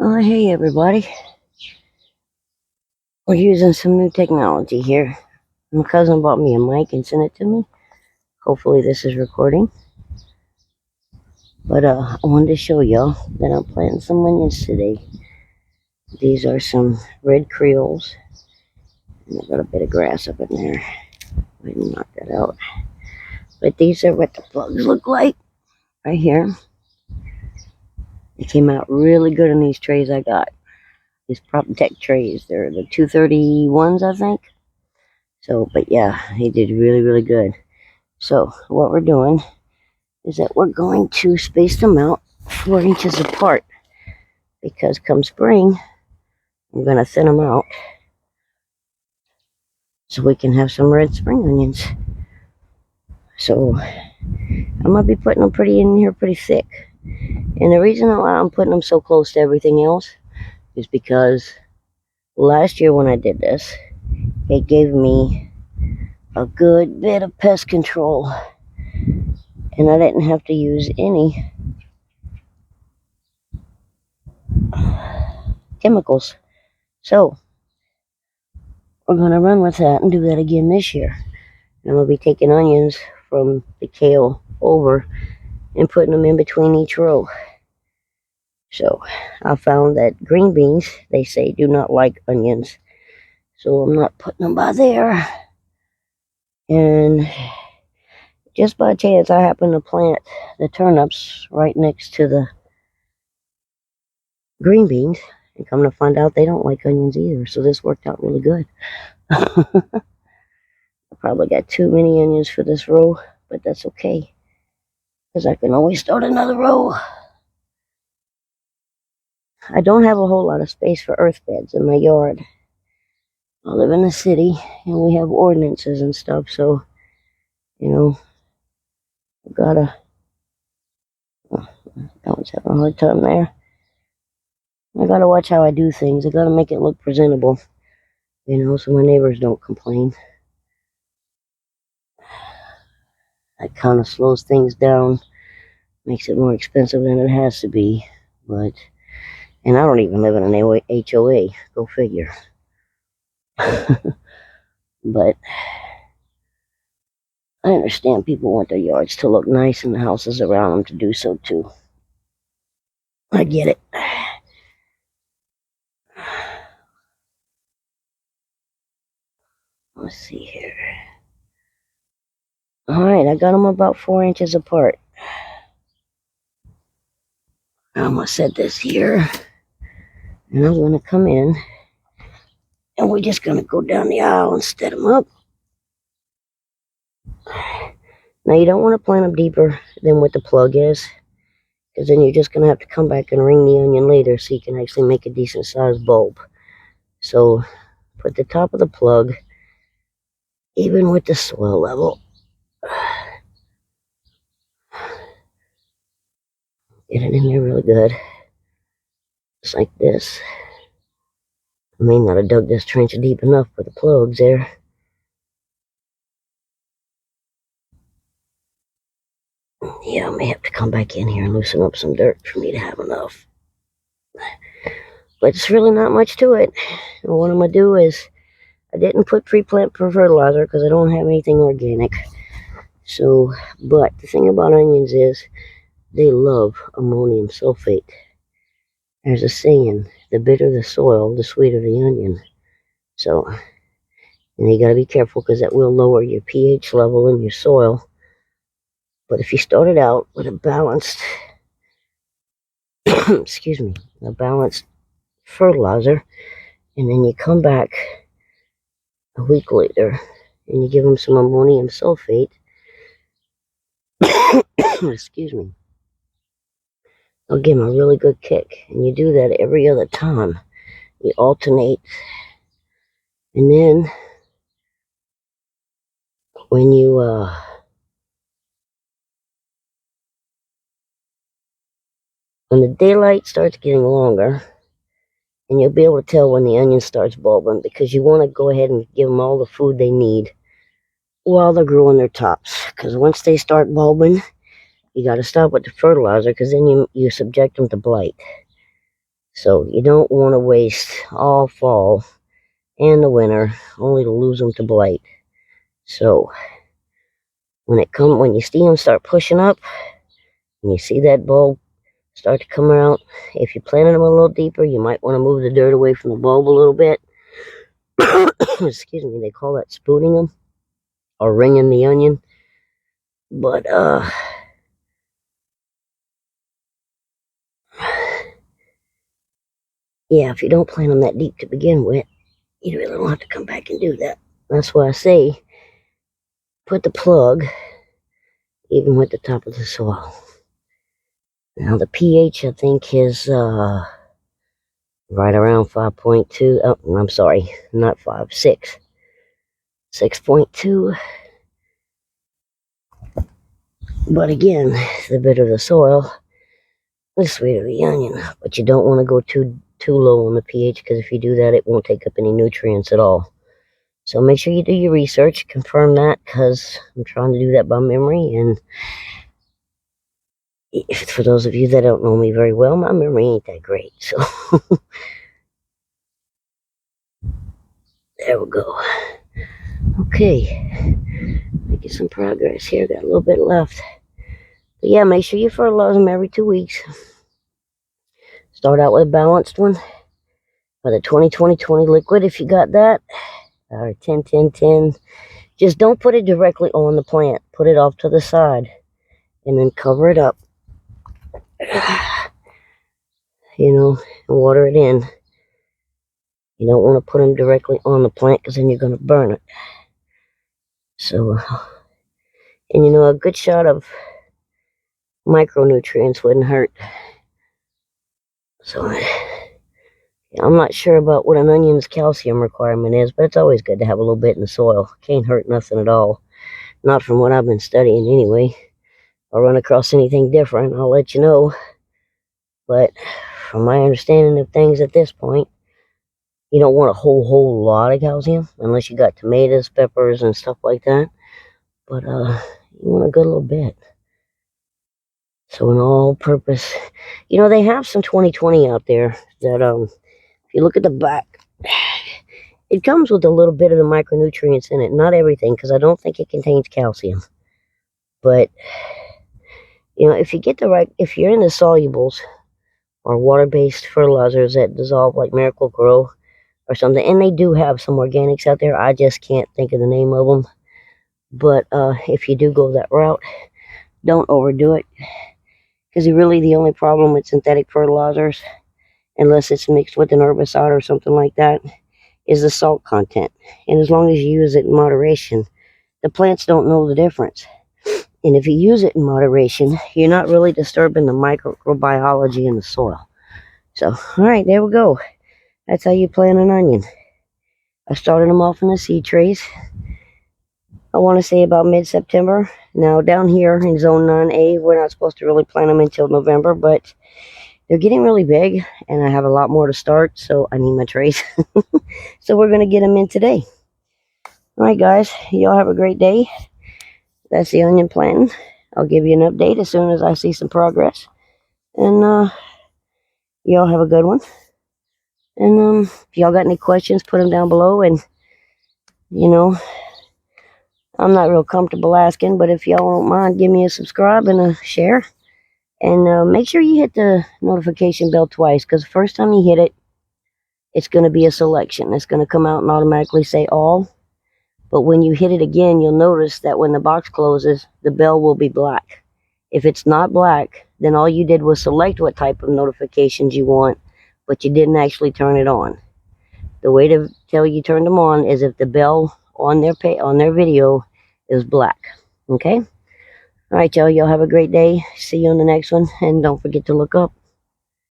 Hey everybody. We're using some new technology here. My cousin bought me a mic and sent it to me. Hopefully this is recording. But I wanted to show y'all that I'm planting some onions today. These are some red creoles. And I got a bit of grass up in there. I didn't knock that out. But these are what the plugs look like right here. They came out really good in these trays I got. These PropTech trays. They're the 231s, I think. So, but yeah, they did really, really good. So what we're doing is that we're going to space them out 4 inches apart, because come spring, I'm going to thin them out so we can have some red spring onions. So I'm going to be putting them in here pretty thick. And the reason why I'm putting them so close to everything else is because last year when I did this, it gave me a good bit of pest control. And I didn't have to use any chemicals. So we're going to run with that and do that again this year. And we'll be taking onions from the kale over and putting them in between each row. So I found that green beans, they say, do not like onions. So I'm not putting them by there. And just by chance, I happen to plant the turnips right next to the green beans. And come to find out, they don't like onions either. So this worked out really good. I probably got too many onions for this row, but that's okay, because I can always start another row. I don't have a whole lot of space for earth beds in my yard. I live in the city and we have ordinances and stuff, so, I gotta, I was having a hard time there. I gotta watch how I do things. I gotta make it look presentable, so my neighbors don't complain. That kind of slows things down, makes it more expensive than it has to be, and I don't even live in an HOA, go figure. But I understand people want their yards to look nice and the houses around them to do so too. I get it. Let's see here. Alright, I got them about 4 inches apart. I'm going to set this here. And I'm going to come in. And we're just going to go down the aisle and set them up. Now, you don't want to plant them deeper than what the plug is, because then you're just going to have to come back and ring the onion later so you can actually make a decent sized bulb. So, put the top of the plug even with the soil level. Get it in there really good. Just like this. I may not have dug this trench deep enough for the plugs there. Yeah, I may have to come back in here and loosen up some dirt for me to have enough. But it's really not much to it. And what I'm going to do is, I didn't put pre-plant fertilizer because I don't have anything organic. So, but the thing about onions is, they love ammonium sulfate. There's a saying, the bitter the soil, the sweeter the onion. So, and you got to be careful because that will lower your pH level in your soil. But if you started out with a balanced, a balanced fertilizer, and then you come back a week later and you give them some ammonium sulfate, excuse me, it'll give them a really good kick. And you do that every other time. You alternate. And then when you when the daylight starts getting longer, and you'll be able to tell when the onion starts bulbing, because you want to go ahead and give them all the food they need while they're growing their tops. Because once they start bulbing, you got to stop with the fertilizer, because then you subject them to blight. So you don't want to waste all fall and the winter only to lose them to blight. So when you see them start pushing up, and you see that bulb start to come out, if you planted them a little deeper, you might want to move the dirt away from the bulb a little bit. Excuse me, they call that spooning them or ringing the onion. But yeah, if you don't plant them that deep to begin with, you really don't have to come back and do that. That's why I say put the plug even with the top of the soil. Now the pH I think is right around 5.2. Oh, I'm sorry, not 5, 6. 6.2. But again, the better the soil, the sweeter the onion. But you don't want to go too low on the pH, because if you do that, it won't take up any nutrients at all. So make sure you do your research, confirm that, because I'm trying to do that by memory. And for those of you that don't know me very well, my memory ain't that great. So there we go. Okay, making some progress here. Got a little bit left. But yeah, make sure you fertilize them every 2 weeks. Start out with a balanced one. By the 20-20-20 liquid, if you got that, or 10-10-10. Just don't put it directly on the plant. Put it off to the side, and then cover it up. You know, and water it in. You don't want to put them directly on the plant, because then you're going to burn it. So, and you know, a good shot of micronutrients wouldn't hurt. So, I'm not sure about what an onion's calcium requirement is, but it's always good to have a little bit in the soil. Can't hurt nothing at all. Not from what I've been studying anyway. If I run across anything different, I'll let you know. But from my understanding of things at this point, you don't want a whole lot of calcium unless you got tomatoes, peppers, and stuff like that. But you want a good little bit. So an all-purpose, you know, they have some 20-20 out there that if you look at the back, it comes with a little bit of the micronutrients in it. Not everything, because I don't think it contains calcium. But you know, if you get the right, if you're into solubles or water-based fertilizers that dissolve like Miracle-Gro or something, and they do have some organics out there, I just can't think of the name of them. But if you do go that route, don't overdo it, because really the only problem with synthetic fertilizers, unless it's mixed with an herbicide or something like that, is the salt content. And as long as you use it in moderation, the plants don't know the difference. And if you use it in moderation, you're not really disturbing the microbiology in the soil. So, all right, there we go. That's how you plant an onion. I started them off in the seed trays. I want to say about mid-September. Now, down here in Zone 9A, we're not supposed to really plant them until November, but they're getting really big, and I have a lot more to start, so I need my trays. So we're going to get them in today. All right, guys, y'all have a great day. That's the onion planting. I'll give you an update as soon as I see some progress. And y'all have a good one. And if y'all got any questions, put them down below. And, you know, I'm not real comfortable asking, but if y'all don't mind, give me a subscribe and a share. And make sure you hit the notification bell twice, because the first time you hit it, it's going to be a selection. It's going to come out and automatically say all. But when you hit it again, you'll notice that when the box closes, the bell will be black. If it's not black, then all you did was select what type of notifications you want, but you didn't actually turn it on. The way to tell you turned them on is if the bell on their video is black. Okay? All right, y'all. Y'all have a great day. See you on the next one. And don't forget to look up.